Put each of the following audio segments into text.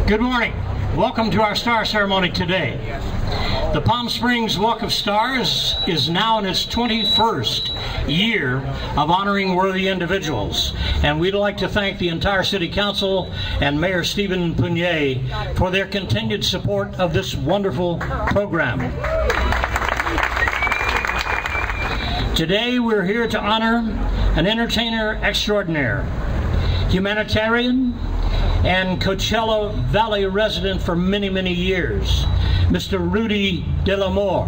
Good morning. Welcome to our star ceremony today. The Palm Springs Walk of Stars is now in its 21st year of honoring worthy individuals, and we'd like to thank the entire City Council and Mayor Stephen Punier for their continued support of this wonderful program. Today we're here to honor an entertainer extraordinaire, humanitarian, and Coachella Valley resident for many, many years, Mr. Rudy de la Mor.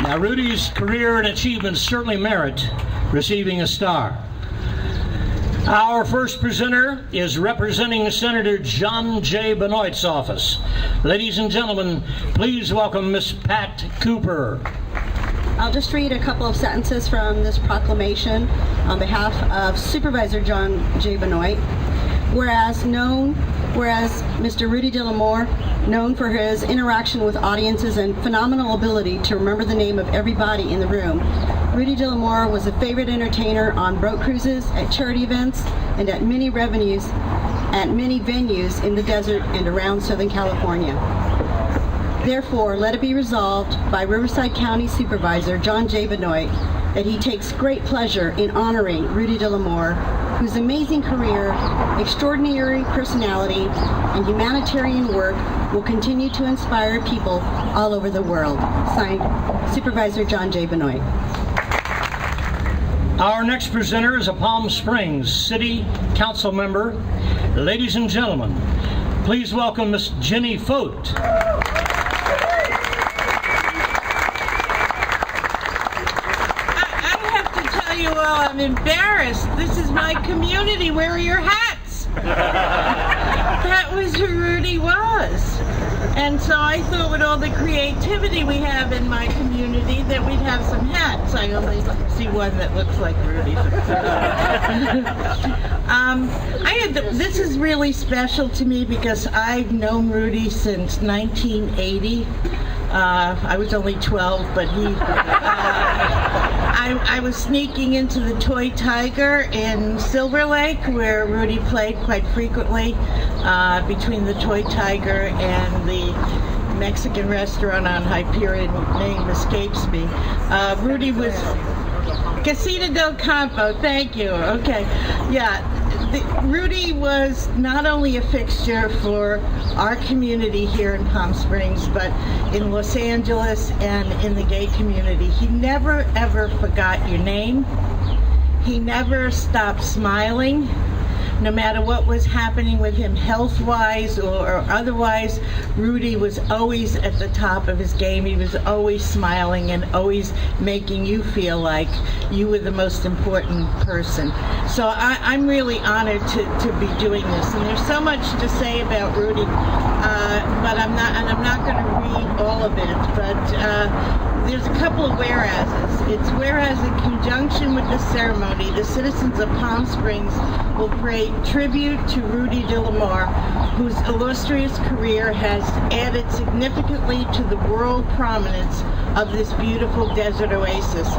Now, Rudy's career and achievements certainly merit receiving a star. Our first presenter is representing Senator John J. Benoit's office. Ladies and gentlemen, please welcome Miss Pat Cooper. I'll just read a couple of sentences from this proclamation on behalf of Supervisor John J. Benoit. Whereas Mr. Rudy de la Mor, known for his interaction with audiences and phenomenal ability to remember the name of everybody in the room, Rudy de la Mor was a favorite entertainer on boat cruises, at charity events, and at many venues in the desert and around Southern California. Therefore, let it be resolved by Riverside County Supervisor John J. Benoit that he takes great pleasure in honoring Rudy de la Mor, whose amazing career, extraordinary personality, and humanitarian work will continue to inspire people all over the world. Signed, Supervisor John J. Benoit. Our next presenter is a Palm Springs City Council member. Ladies and gentlemen, please welcome Miss Jenny Fote. I have to tell you all, I'm embarrassed. This is my community. Where are your hats? That was who Rudy was. And so I thought with all the creativity we have in my community that we'd have some hats. I only see one that looks like Rudy's. This is really special to me because I've known Rudy since 1980. I was only 12, but I was sneaking into the Toy Tiger in Silver Lake, where Rudy played quite frequently, between the Toy Tiger and the Mexican restaurant on Hyperion, name escapes me. Rudy was Casita del Campo, thank you. Okay, yeah. Rudy was not only a fixture for our community here in Palm Springs, but in Los Angeles and in the gay community. He never ever forgot your name. He never stopped smiling. No matter what was happening with him health-wise or otherwise, Rudy was always at the top of his game. He was always smiling and always making you feel like you were the most important person. So I'm really honored to be doing this. And there's so much to say about Rudy, but I'm not going to read all of it. But there's a couple of whereases. It's whereas in conjunction with the ceremony, the citizens of Palm Springs will pay tribute to Rudy de la Mor, whose illustrious career has added significantly to the world prominence of this beautiful desert oasis.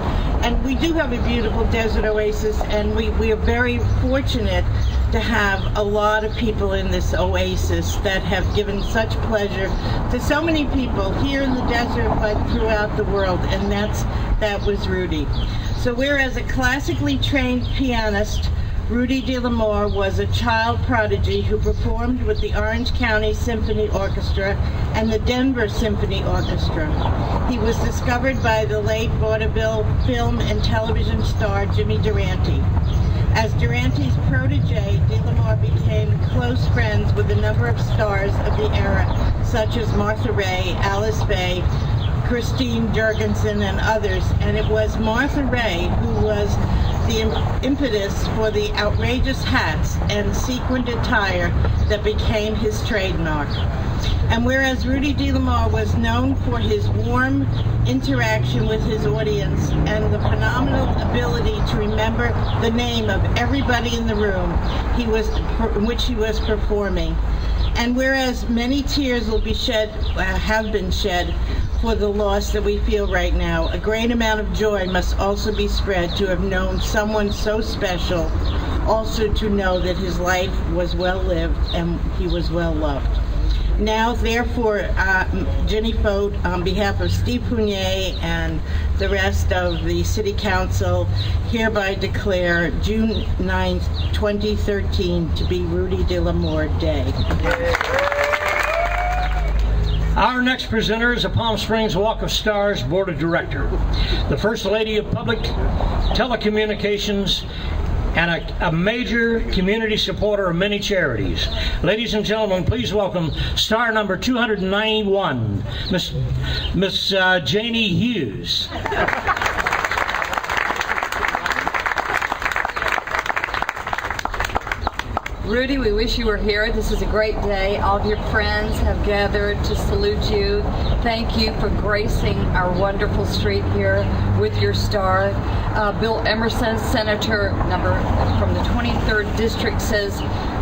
And we do have a beautiful desert oasis, and we are very fortunate to have a lot of people in this oasis that have given such pleasure to so many people here in the desert but throughout the world, and that was Rudy. So whereas a classically trained pianist, Rudy de la Mor was a child prodigy who performed with the Orange County Symphony Orchestra and the Denver Symphony Orchestra. He was discovered by the late vaudeville film and television star Jimmy Durante. As Durante's protege, de la Mor became close friends with a number of stars of the era, such as Martha Raye, Alice Faye, Christine Jurgensen, and others. And it was Martha Raye who was the impetus for the outrageous hats and sequined attire that became his trademark. And whereas Rudy de la Mor was known for his warm interaction with his audience and the phenomenal ability to remember the name of everybody in the room in which he was performing, and whereas many tears will be shed, have been shed, for the loss that we feel right now. A great amount of joy must also be spread to have known someone so special, also to know that his life was well lived and he was well loved. Now, therefore, Jenny Fote, on behalf of Steve Pugnier and the rest of the City Council, hereby declare June 9th, 2013 to be Rudy de la Mor Day. Our next presenter is a Palm Springs Walk of Stars Board of Director, the First Lady of Public Telecommunications, and a major community supporter of many charities. Ladies and gentlemen, please welcome star number 291, Miss Janie Hughes. Rudy, we wish you were here. This is a great day. All of your friends have gathered to salute you. Thank you for gracing our wonderful street here with your star. Bill Emerson, Senator from the 23rd District, says,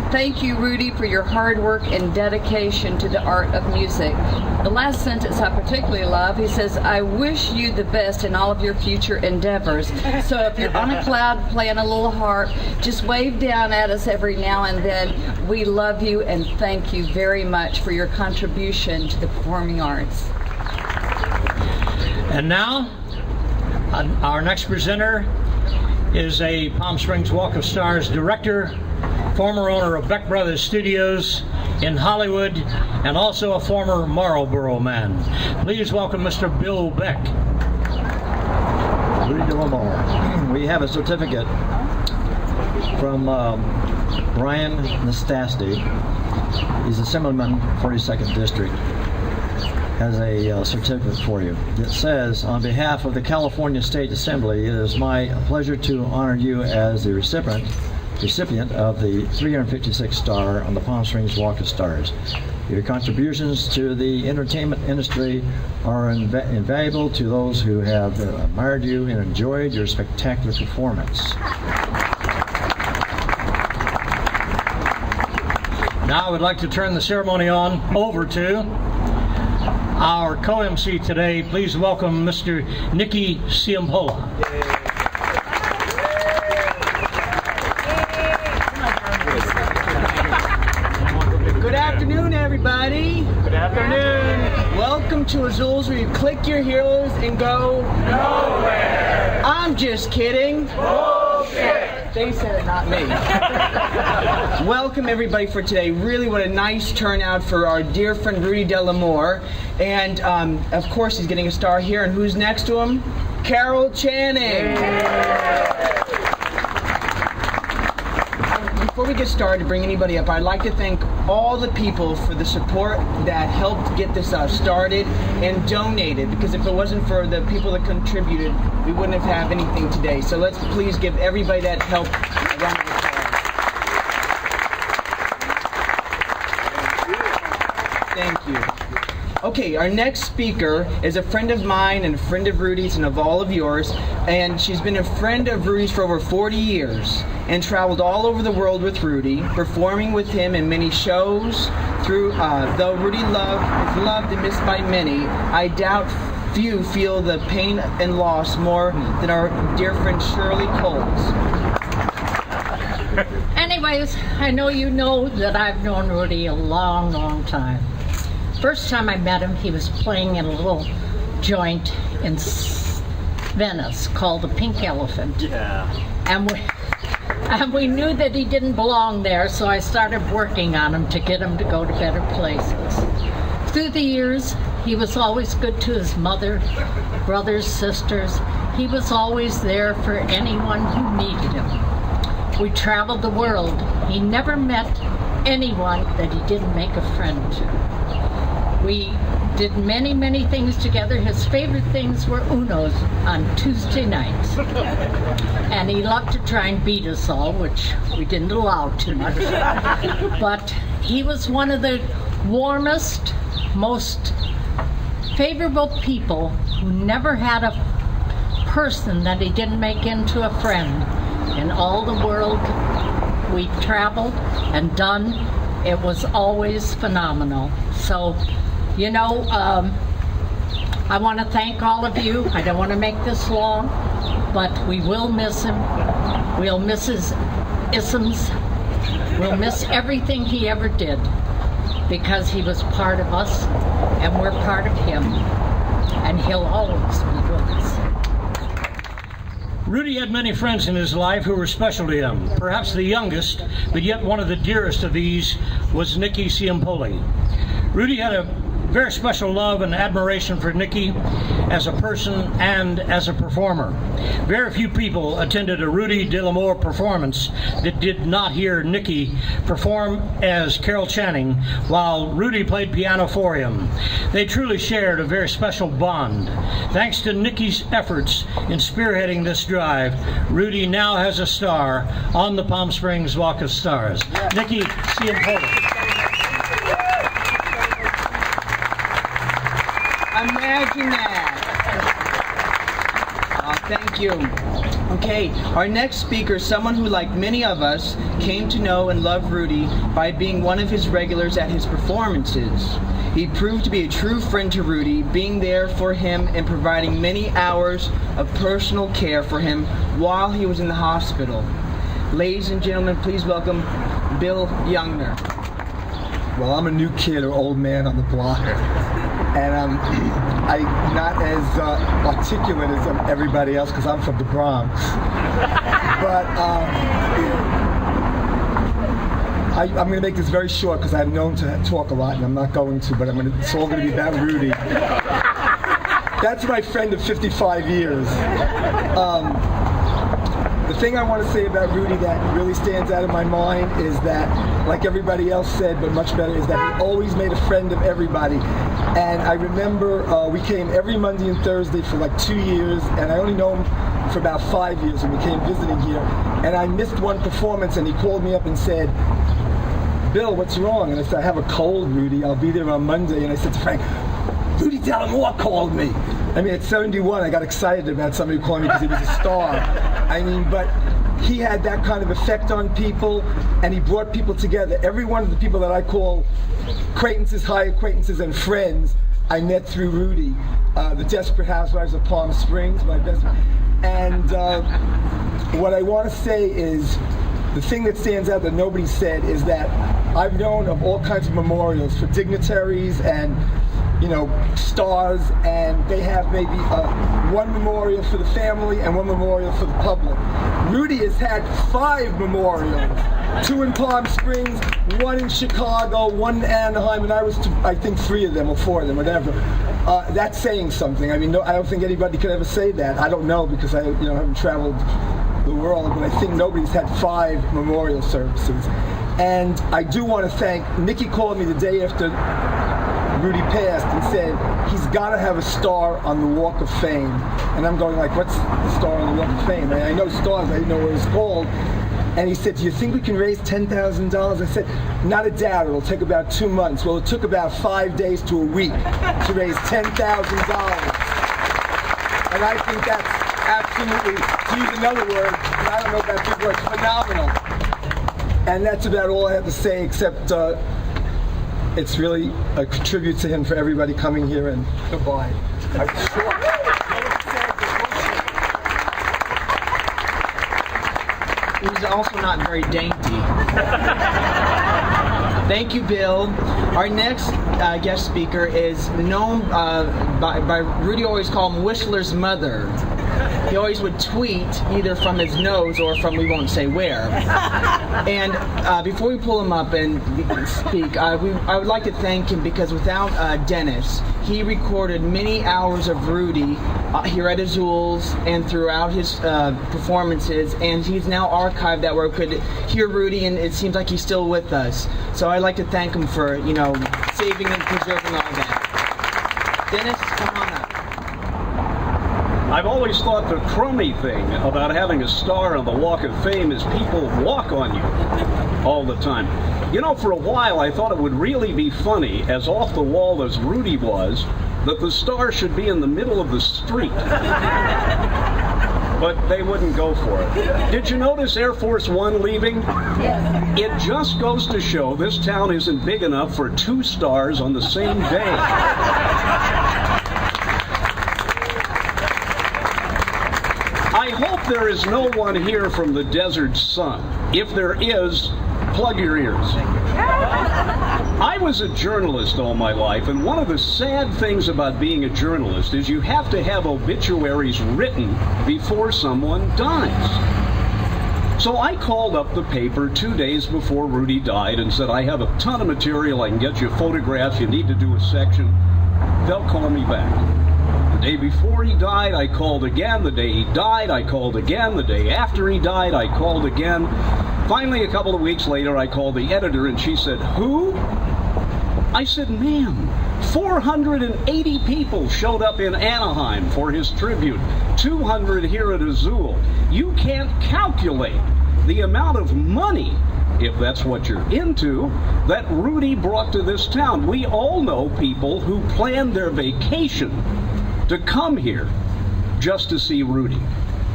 "Thank you, Rudy, for your hard work and dedication to the art of music." The last sentence I particularly love. He says, "I wish you the best in all of your future endeavors." So if you're on a cloud playing a little harp, just wave down at us every now and then. We love you and thank you very much for your contribution to the performing arts. And now, our next presenter is a Palm Springs Walk of Stars director, former owner of Beck Brothers Studios in Hollywood, and also a former Marlboro man. Please welcome Mr. Bill Beck. Rudy de la Mor. We have a certificate from Brian Nastasti. He's Assemblyman, 42nd District. Has a certificate for you. It says, on behalf of the California State Assembly, it is my pleasure to honor you as the recipient of the 356th star on the Palm Springs Walk of Stars. Your contributions to the entertainment industry are invaluable to those who have admired you and enjoyed your spectacular performance. Now I would like to turn the ceremony over to our co-MC today. Please welcome Mr. Nicky Ciampola. Good afternoon, everybody. Good afternoon. Welcome to Azul's, where you click your heels and go nowhere. I'm just kidding. Bullshit. They said it, not me. Welcome, everybody, for today. Really, what a nice turnout for our dear friend Rudy de la Mor. And, of course, he's getting a star here. And who's next to him? Carol Channing. Before we get started, to bring anybody up, I'd like to thank all the people for the support that helped get this started and donated, because if it wasn't for the people that contributed, we wouldn't have had anything today. So let's please give everybody that helped a round of applause. Thank you. Okay, our next speaker is a friend of mine and a friend of Rudy's and of all of yours, and she's been a friend of Rudy's for over 40 years and traveled all over the world with Rudy, performing with him in many shows. Though Rudy is loved and missed by many, I doubt few feel the pain and loss more than our dear friend Shirley Coles. Anyways, I know you know that I've known Rudy a long, long time. First time I met him, he was playing in a little joint in Venice called the Pink Elephant. Yeah. And we knew that he didn't belong there, so I started working on him to get him to go to better places. Through the years, he was always good to his mother, brothers, sisters. He was always there for anyone who needed him. We traveled the world. He never met anyone that he didn't make a friend to. We did many, many things together. His favorite things were Unos on Tuesday nights. And he loved to try and beat us all, which we didn't allow too much. But he was one of the warmest, most favorable people who never had a person that he didn't make into a friend. In all the world we traveled and done, it was always phenomenal. So, you know, I want to thank all of you. I don't want to make this long, but we will miss him. We'll miss his isms. We'll miss everything he ever did because he was part of us and we're part of him, and he'll always be with us. Rudy had many friends in his life who were special to him. Perhaps the youngest, but yet one of the dearest of these, was Nicky Ciampoli. Rudy had a very special love and admiration for Nicky as a person and as a performer. Very few people attended a Rudy de la Mor performance that did not hear Nicky perform as Carol Channing while Rudy played piano for him. They truly shared a very special bond. Thanks to Nicky's efforts in spearheading this drive, Rudy now has a star on the Palm Springs Walk of Stars. Nicky Ciampoli. Imagine that. Thank you. Okay, our next speaker is someone who, like many of us, came to know and love Rudy by being one of his regulars at his performances. He proved to be a true friend to Rudy, being there for him and providing many hours of personal care for him while he was in the hospital. Ladies and gentlemen, please welcome Bill Youngner. Well, I'm a new kid or old man on the block, and I'm not as articulate as everybody else because I'm from the Bronx. But I'm going to make this very short because I'm known to talk a lot, and I'm not going to, but it's all going to be about Rudy. That's my friend of 55 years. The thing I want to say about Rudy that really stands out in my mind is that, like everybody else said, but much better, is that he always made a friend of everybody. And I remember we came every Monday and Thursday for like 2 years, and I only know him for about 5 years, and we came visiting here. And I missed one performance, and he called me up and said, "Bill, what's wrong?" And I said, "I have a cold, Rudy. I'll be there on Monday." And I said to Frank, "Rudy de la Mor called me." I mean, at 71, I got excited about somebody calling me because he was a star. I mean, but he had that kind of effect on people, and he brought people together. Every one of the people that I call acquaintances, high acquaintances, and friends, I met through Rudy. The Desperate Housewives of Palm Springs, my best friend. And what I want to say is, the thing that stands out that nobody said is that I've known of all kinds of memorials for dignitaries and stars, and they have maybe one memorial for the family and one memorial for the public. Rudy has had 5 memorials, 2 in Palm Springs, 1 in Chicago, 1 in Anaheim, and I was to, I think 3 of them or 4 of them, whatever. That's saying something. I mean, I don't think anybody could ever say that. I don't know because I haven't traveled the world, but I think nobody's had 5 memorial services. And I do want to thank, Nicky called me the day after Rudy passed and said he's got to have a star on the Walk of Fame. And I'm going like, what's the star on the Walk of Fame? I know stars, I didn't know what it was called. And he said, "Do you think we can raise $10,000? I said, "Not a doubt, it'll take about 2 months." Well, it took about 5 days to a week to raise $10,000. And I think that's absolutely, to use another word, and I don't know about big words, phenomenal. And that's about all I have to say, except it's really a tribute to him for everybody coming here, and goodbye. He was also not very dainty. Thank you, Bill. Our next guest speaker is known by Rudy always called him Whistler's mother. He always would tweet either from his nose or from we won't say where. And before we pull him up and speak, I would like to thank him because without Dennis, he recorded many hours of Rudy here at Azul's and throughout his performances, and he's now archived that where we could hear Rudy, and it seems like he's still with us. So I'd like to thank him for, saving and preserving all that. Dennis, come on up. I've always thought the crummy thing about having a star on the Walk of Fame is people walk on you all the time. For a while I thought it would really be funny, as off the wall as Rudy was, that the star should be in the middle of the street. But they wouldn't go for it. Did you notice Air Force One leaving? Yes. It just goes to show this town isn't big enough for 2 stars on the same day. there is no one here from the desert sun. If there is, plug your ears. I was a journalist all my life, and one of the sad things about being a journalist is you have to have obituaries written before someone dies. So I called up the paper 2 days before Rudy died and said, I have a ton of material, I can get you photographs, you need to do a section. They'll call me back. The day before he died, I called again. The day he died, I called again. The day after he died, I called again. Finally, a couple of weeks later, I called the editor and she said, who? I said, ma'am, 480 people showed up in Anaheim for his tribute, 200 here at Azul. You can't calculate the amount of money, if that's what you're into, that Rudy brought to this town. We all know people who planned their vacation to come here just to see Rudy.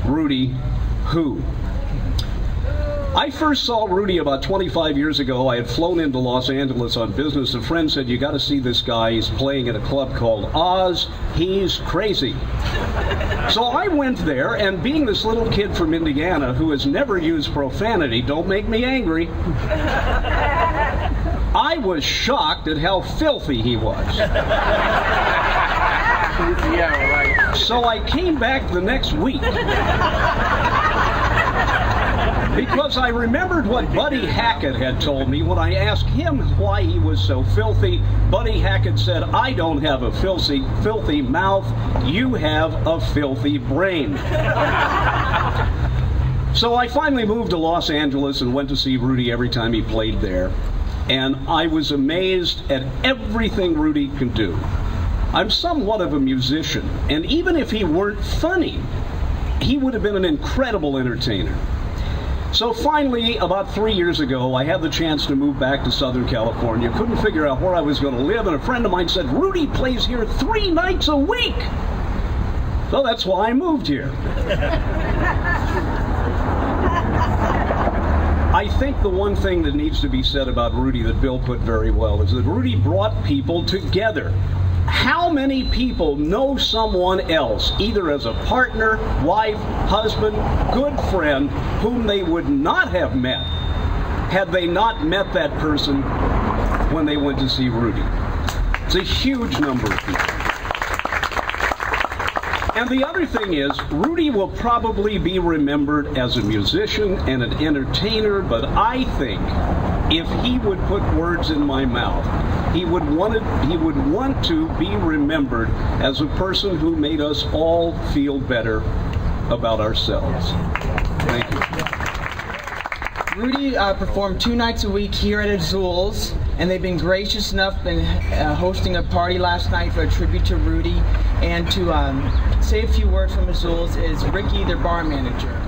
Rudy who? I first saw Rudy about 25 years ago. I had flown into Los Angeles on business. A friend said, you got to see this guy. He's playing at a club called Oz. He's crazy. So I went there, and being this little kid from Indiana who has never used profanity, don't make me angry, I was shocked at how filthy he was. So I came back the next week because I remembered what Buddy Hackett had told me when I asked him why he was so filthy. Buddy Hackett said, I don't have a filthy mouth, you have a filthy brain. So I finally moved to Los Angeles and went to see Rudy every time he played there. And I was amazed at everything Rudy can do. I'm somewhat of a musician, and even if he weren't funny, he would have been an incredible entertainer. So finally, about 3 years ago, I had the chance to move back to Southern California. Couldn't figure out where I was going to live, and a friend of mine said, Rudy plays here 3 nights a week. So that's why I moved here. I think the one thing that needs to be said about Rudy that Bill put very well is that Rudy brought people together. How many people know someone else, either as a partner, wife, husband, good friend, whom they would not have met had they not met that person when they went to see Rudy? It's a huge number of people. And the other thing is, Rudy will probably be remembered as a musician and an entertainer, but I think if he would put words in my mouth, he would want to be remembered as a person who made us all feel better about ourselves. Thank you. Rudy performed 2 nights a week here at Azul's, and they've been gracious enough in hosting a party last night for a tribute to Rudy. And to say a few words from Azul's is Ricky, their bar manager.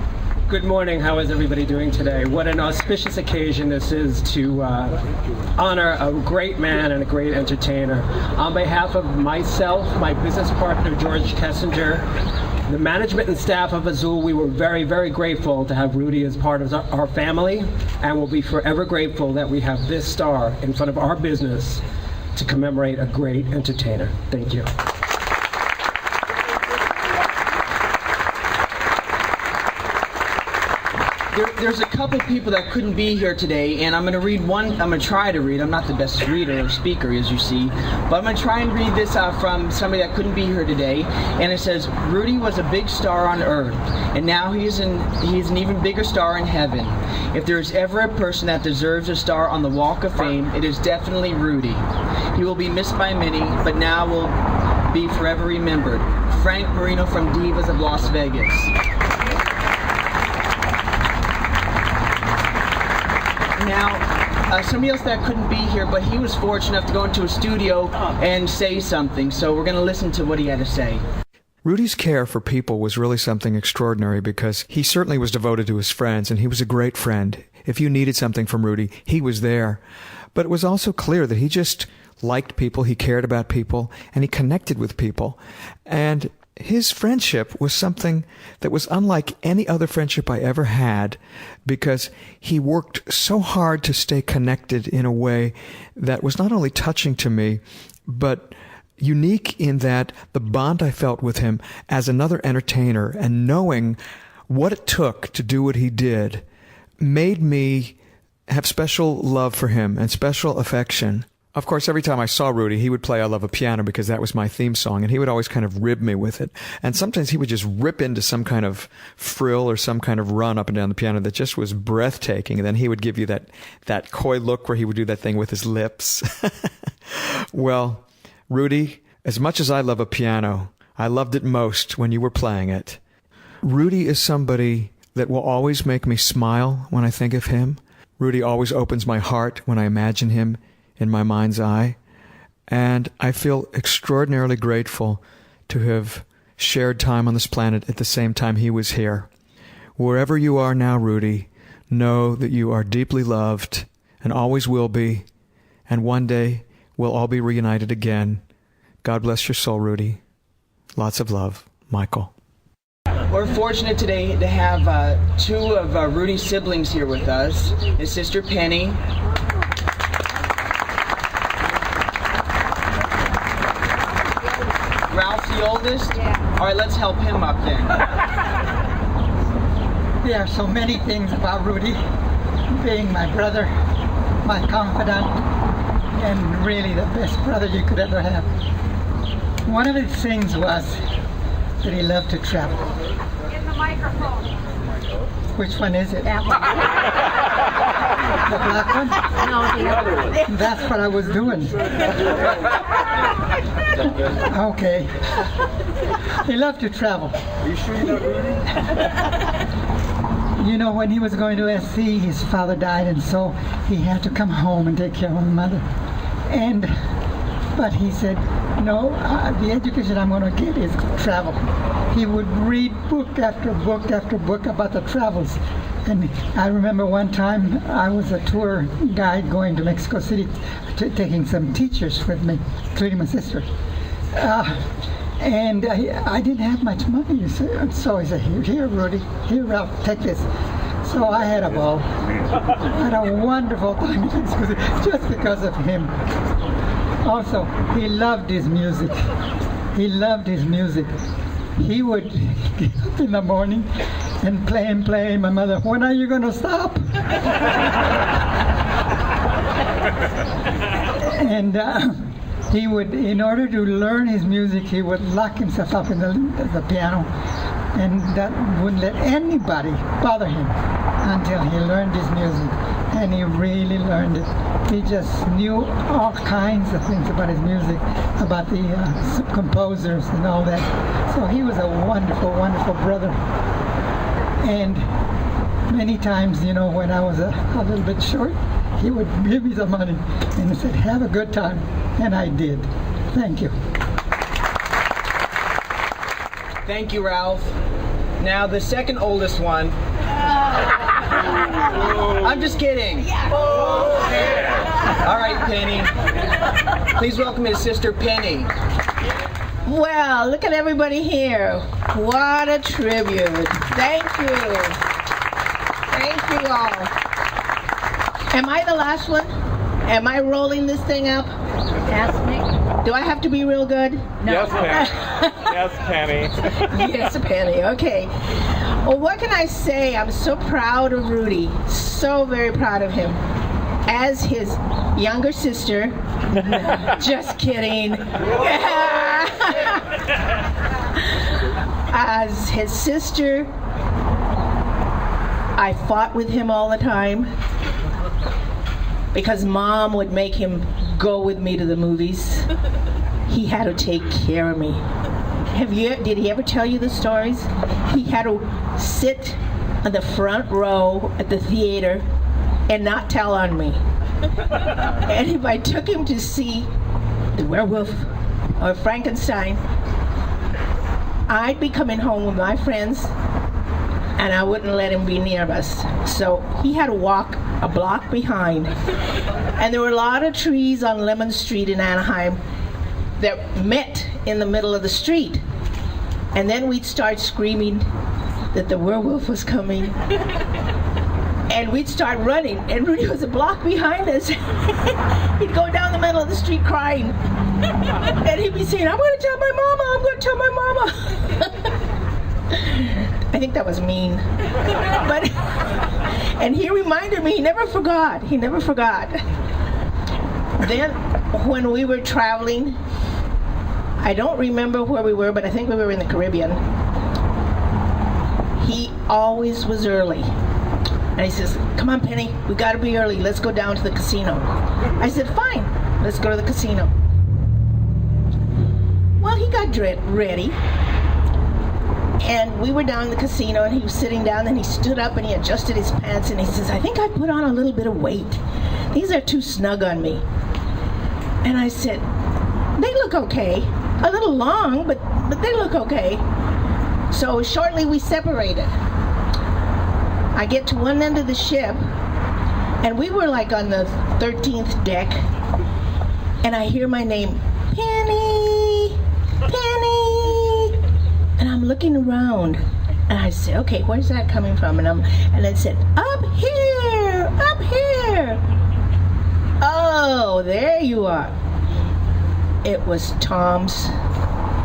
Good morning. How is everybody doing today? What an auspicious occasion this is to honor a great man and a great entertainer. On behalf of myself, my business partner, George Kessinger, the management and staff of Azul, we were very, very grateful to have Rudy as part of our family, and we'll be forever grateful that we have this star in front of our business to commemorate a great entertainer. Thank you. There's a couple people that couldn't be here today, and I'm going to read one. I'm going to try to read. I'm not the best reader or speaker, as you see, but I'm going to try and read this from somebody that couldn't be here today. And it says, Rudy was a big star on earth, and now he's an even bigger star in heaven. If there's ever a person that deserves a star on the Walk of Fame, it is definitely Rudy. He will be missed by many, but now will be forever remembered. Frank Marino from Divas of Las Vegas. Now, somebody else that couldn't be here, but he was fortunate enough to go into a studio and say something, so we're going to listen to what he had to say. Rudy's care for people was really something extraordinary because he certainly was devoted to his friends, and he was a great friend. If you needed something from Rudy, he was there. But it was also clear that he just liked people, he cared about people, and he connected with people. And his friendship was something that was unlike any other friendship I ever had because he worked so hard to stay connected in a way that was not only touching to me, but unique in that the bond I felt with him as another entertainer and knowing what it took to do what he did made me have special love for him and special affection. Of course, every time I saw Rudy, he would play I Love a Piano because that was my theme song, and he would always kind of rib me with it. And sometimes he would just rip into some kind of frill or some kind of run up and down the piano that just was breathtaking. And then he would give you that coy look where he would do that thing with his lips. Well, Rudy, as much as I love a piano, I loved it most when you were playing it. Rudy is somebody that will always make me smile when I think of him. Rudy always opens my heart when I imagine him in my mind's eye. And I feel extraordinarily grateful to have shared time on this planet at the same time he was here. Wherever you are now, Rudy, know that you are deeply loved and always will be. And one day we'll all be reunited again. God bless your soul, Rudy. Lots of love, Michael. We're fortunate today to have two of Rudy's siblings here with us. His sister Penny. Ralph's the oldest? Yeah. All right, let's help him up then. There are so many things about Rudy, being my brother, my confidant, and really the best brother you could ever have. One of his things was that he loved to travel. In the microphone. Which one is it? That one. The black one? No, the other one. That's what I was doing. Okay. He loved to travel. Are you sure you're not Rudy? You know, when he was going to SC, his father died, and so he had to come home and take care of his mother. But he said, no, the education I'm going to get is travel. He would read book after book after book about the travels. And I remember one time I was a tour guide going to Mexico City, taking some teachers with me, including my sister. And I didn't have much money, so he said, here, Rudy, here, Ralph, take this. So I had a ball. I had a wonderful time in Mexico City just because of him. Also, he loved his music. He loved his music. He would get up in the morning and play. My mother, when are you going to stop? And he would, in order to learn his music, he would lock himself up in the piano, and that wouldn't let anybody bother him until he learned his music. And he really learned it. He just knew all kinds of things about his music, about the composers and all that. So he was a wonderful, wonderful brother. And many times, you know, when I was a little bit short, he would give me the money and he said, have a good time. And I did. Thank you. Thank you, Ralph. Now the second oldest one. I'm just kidding. All right, Penny. Please welcome his sister, Penny. Well, look at everybody here. What a tribute. Thank you. Thank you all. Am I the last one? Am I rolling this thing up? Ask me. Do I have to be real good? No. Yes, Penny. Yes, Penny. Yes, Penny. Okay. Well, what can I say? I'm so proud of Rudy. So very proud of him. As his younger sister. Just kidding. As his sister, I fought with him all the time because Mom would make him go with me to the movies. He had to take care of me. Did he ever tell you the stories? He had to sit on the front row at the theater and not tell on me. And if I took him to see The Werewolf or Frankenstein, I'd be coming home with my friends and I wouldn't let him be near us. So he had to walk a block behind. And there were a lot of trees on Lemon Street in Anaheim that met in the middle of the street. And then we'd start screaming that the werewolf was coming. And we'd start running, and Rudy was a block behind us. He'd go down the middle of the street crying. And he'd be saying, I'm going to tell my mama, I'm going to tell my mama. I think that was mean. But, and he reminded me, he never forgot. He never forgot. Then, when we were traveling, I don't remember where we were, but I think we were in the Caribbean. He always was early. And he says, come on, Penny, we gotta be early. Let's go down to the casino. I said, fine, let's go to the casino. Well, he got ready. And we were down in the casino, and he was sitting down, and he stood up and he adjusted his pants, and he says, I think I put on a little bit of weight. These are too snug on me. And I said, they look okay. A little long, but they look okay. So shortly we separated. I get to one end of the ship, and we were like on the 13th deck, and I hear my name, Penny, Penny. And I'm looking around, and I said, okay, where's that coming from? And it said, up here, up here. Oh, there you are. It was Tom's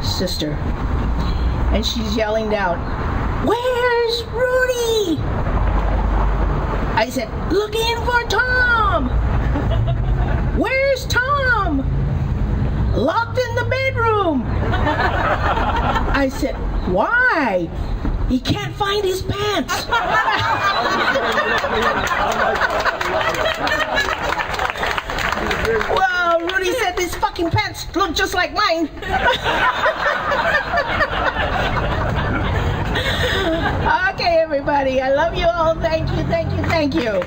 sister. And she's yelling down, where's Rudy? I said, looking for Tom. Where's Tom? Locked in the bedroom. I said, why? He can't find his pants. Well, Rudy said these fucking pants look just like mine. Okay, everybody, I love you all. Thank you, thank you, thank you.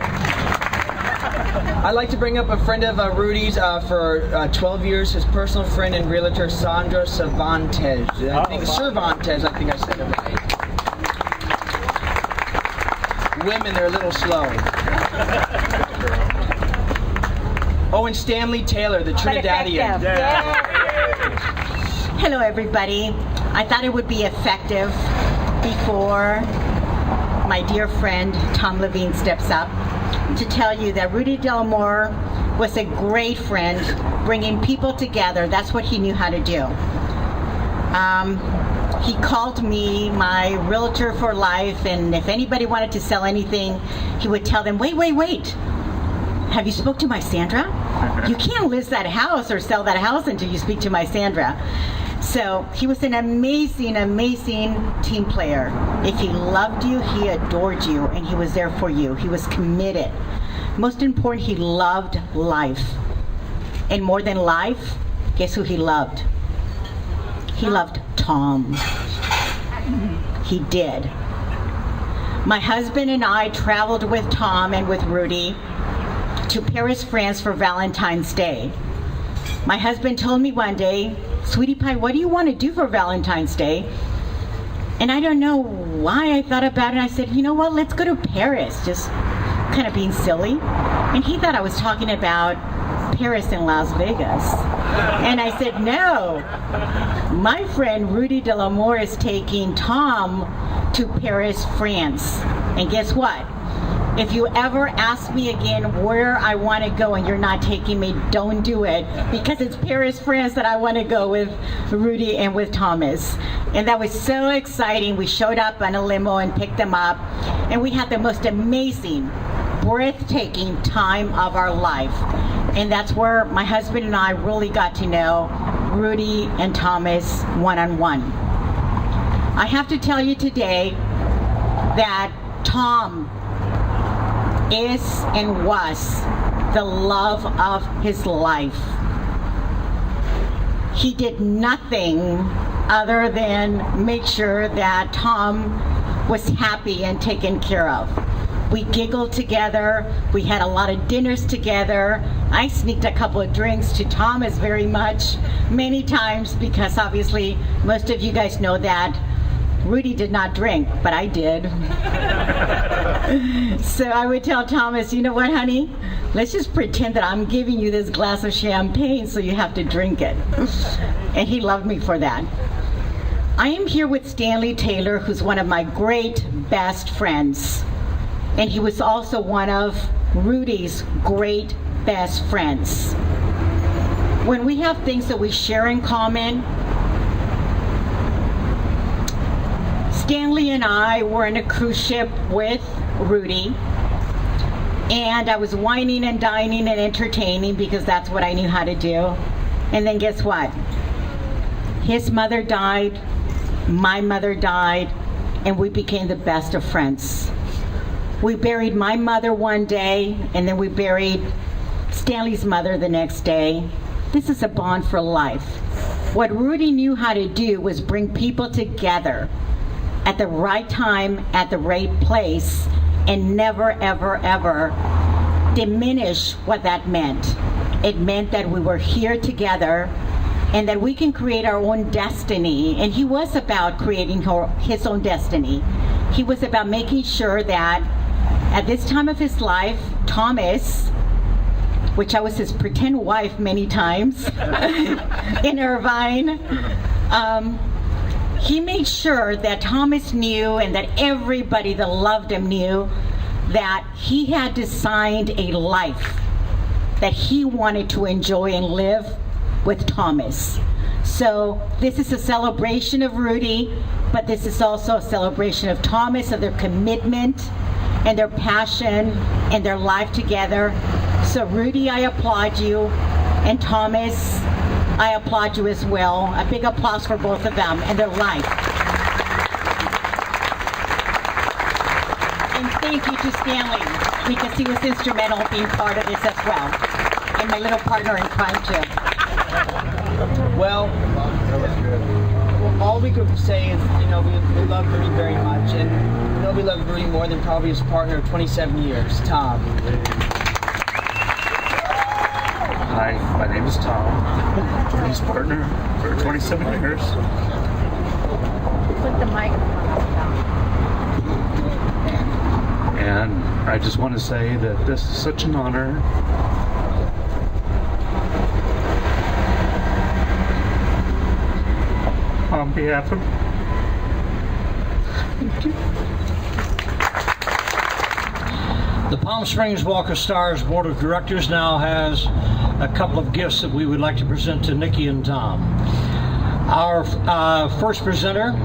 I'd like to bring up a friend of Rudy's for 12 years, his personal friend and realtor, Sandra Cervantes. Cervantes, I think I said it right. Women, they're a little slow. Oh, and Stanley Taylor, the Trinidadian. Hello, everybody. I thought it would be effective before my dear friend Tom Levine steps up to tell you that Rudy Delamore was a great friend, bringing people together. That's what he knew how to do. He called me my realtor for life, and if anybody wanted to sell anything, he would tell them, wait. Have you spoke to my Sandra? You can't list that house or sell that house until you speak to my Sandra. So he was an amazing, amazing team player. If he loved you, he adored you, and he was there for you. He was committed. Most important, he loved life. And more than life, guess who he loved? He loved Tom. He did. My husband and I traveled with Tom and with Rudy to Paris, France for Valentine's Day. My husband told me one day, Sweetie Pie, what do you want to do for Valentine's Day? And I don't know why I thought about it. I said, you know what, let's go to Paris, just kind of being silly. And he thought I was talking about Paris and Las Vegas. And I said, no, my friend Rudy Delamore is taking Tom to Paris, France. And guess what? If you ever ask me again where I want to go and you're not taking me, don't do it, because it's Paris, France that I want to go with Rudy and with Thomas. And that was so exciting. We showed up on a limo and picked them up, and we had the most amazing, breathtaking time of our life. And that's where my husband and I really got to know Rudy and Thomas one-on-one. I have to tell you today that Tom is and was the love of his life. He did nothing other than make sure that Tom was happy and taken care of. We giggled together. We had a lot of dinners together. I sneaked a couple of drinks to Thomas many times, because obviously most of you guys know that Rudy did not drink, but I did. So I would tell Thomas, you know what, honey? Let's just pretend that I'm giving you this glass of champagne so you have to drink it. And he loved me for that. I am here with Stanley Taylor, who's one of my great best friends. And he was also one of Rudy's great best friends. When we have things that we share in common, Stanley and I were in a cruise ship with Rudy, and I was whining and dining and entertaining because that's what I knew how to do. And then guess what? His mother died, my mother died, and we became the best of friends. We buried my mother one day, and then we buried Stanley's mother the next day. This is a bond for life. What Rudy knew how to do was bring people together at the right time, at the right place, and never, ever, ever diminish what that meant. It meant that we were here together and that we can create our own destiny. And he was about creating his own destiny. He was about making sure that at this time of his life, Thomas, which I was his pretend wife many times in Irvine, he made sure that Thomas knew and that everybody that loved him knew that he had designed a life that he wanted to enjoy and live with Thomas. So this is a celebration of Rudy, but this is also a celebration of Thomas, of their commitment and their passion and their life together. So Rudy, I applaud you, and Thomas, I applaud you as well. A big applause for both of them and their life. And thank you to Stanley, because he was instrumental in being part of this as well. And my little partner in crime too. Well, all we could say is, we love Rudy very much, and we love Rudy more than probably his partner of 27 years, Tom. Hi, my name is Tom. Rudy's partner for 27 years. Put the microphone up, Tom. And I just want to say that this is such an honor. On behalf of... Thank you. The Palm Springs Walk of Stars Board of Directors now has a couple of gifts that we would like to present to Nikki and Tom. Our first presenter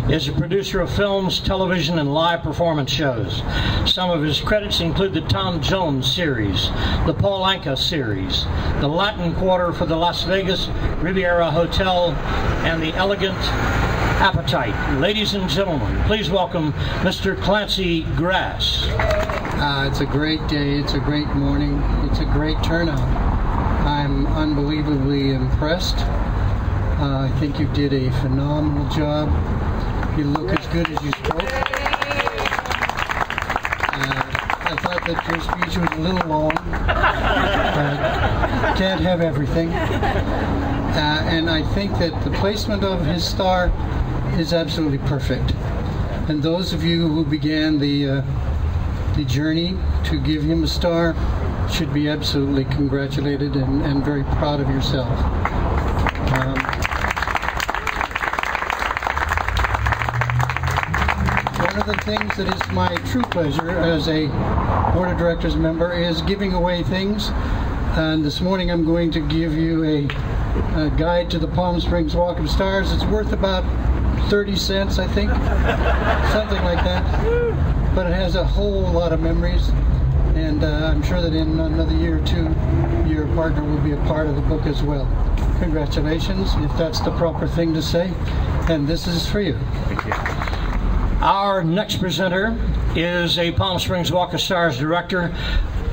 is a producer of films, television, and live performance shows. Some of his credits include the Tom Jones series, the Paul Anka series, the Latin Quarter for the Las Vegas Riviera Hotel, and the Elegant Appetite. Ladies and gentlemen, please welcome Mr. Clancy Grass. It's a great day, it's a great morning, it's a great turnout. I'm unbelievably impressed. I think you did a phenomenal job. You look as good as you spoke. I thought that your speech was a little long, but can't have everything. And I think that the placement of his star is absolutely perfect. And those of you who began the journey to give him a star should be absolutely congratulated and very proud of yourself. One of the things that is my true pleasure as a Board of Directors member is giving away things. And this morning I'm going to give you a guide to the Palm Springs Walk of Stars. It's worth about 30 cents, I think, something like that. But it has a whole lot of memories, and I'm sure that in another year or two, your partner will be a part of the book as well. Congratulations, if that's the proper thing to say, and this is for you. Thank you. Our next presenter is a Palm Springs Walk of Stars director,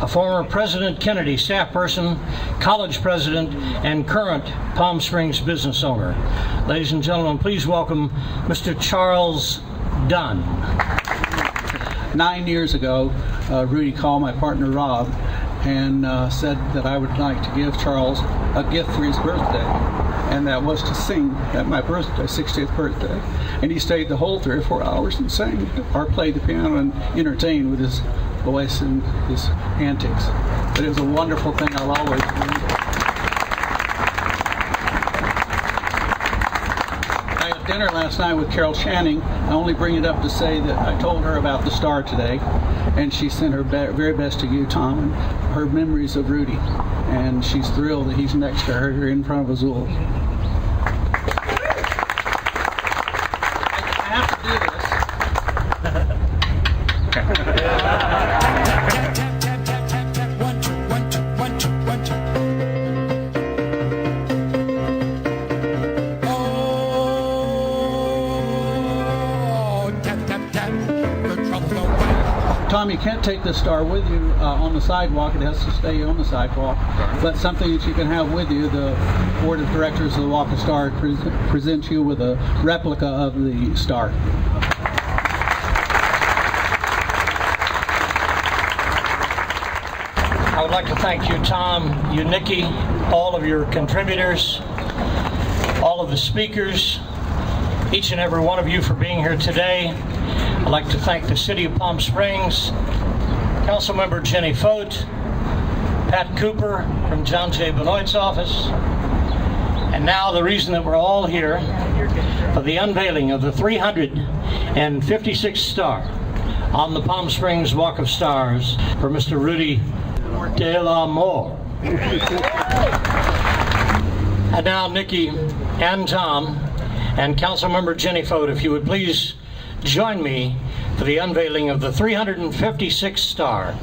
a former President Kennedy staff person, college president, and current Palm Springs business owner. Ladies and gentlemen, please welcome Mr. Charles Dunn. 9 years ago, Rudy called my partner Rob and said that I would like to give Charles a gift for his birthday, and that was to sing at my birthday, 60th birthday. And he stayed the whole 3 or 4 hours and sang or played the piano and entertained with his voice and his antics. But it was a wonderful thing. I'll always remember. I had dinner last night with Carol Channing. I only bring it up to say that I told her about the star today, and she sent her very best to you, Tom, and her memories of Rudy. And she's thrilled that he's next to her here in front of Azul. I have to do this. Tom, you can't take the star with you on the sidewalk. It has to stay on the sidewalk. But something that you can have with you, the Board of Directors of the Walk of Stars presents you with a replica of the star. I would like to thank you, Tom, you, Nikki, all of your contributors, all of the speakers, each and every one of you for being here today. I'd like to thank the City of Palm Springs, Councilmember Jenny Fote, Pat Cooper from John J. Benoit's office, and now the reason that we're all here for the unveiling of the 356th star on the Palm Springs Walk of Stars for Mr. Rudy de la Mor. And now Nikki and Tom and Councilmember Jenny Fote, if you would please join me for the unveiling of the 356th star.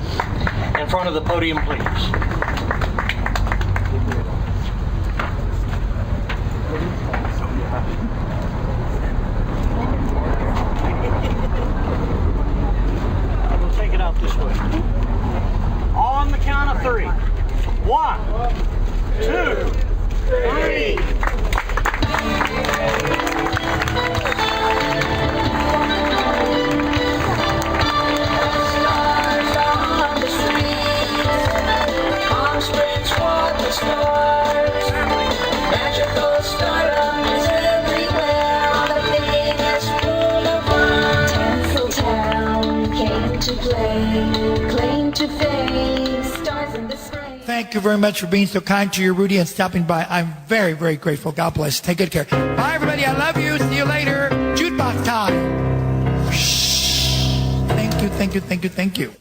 In front of the podium, please. We'll take it out this way. On the count of 3. 1, 2, 3. Thank you very much for being so kind to your Rudy and stopping by. I'm very, very grateful. God bless. Take good care. Bye, everybody. I love you. See you later. Jukebox time. Thank you, thank you, thank you, thank you.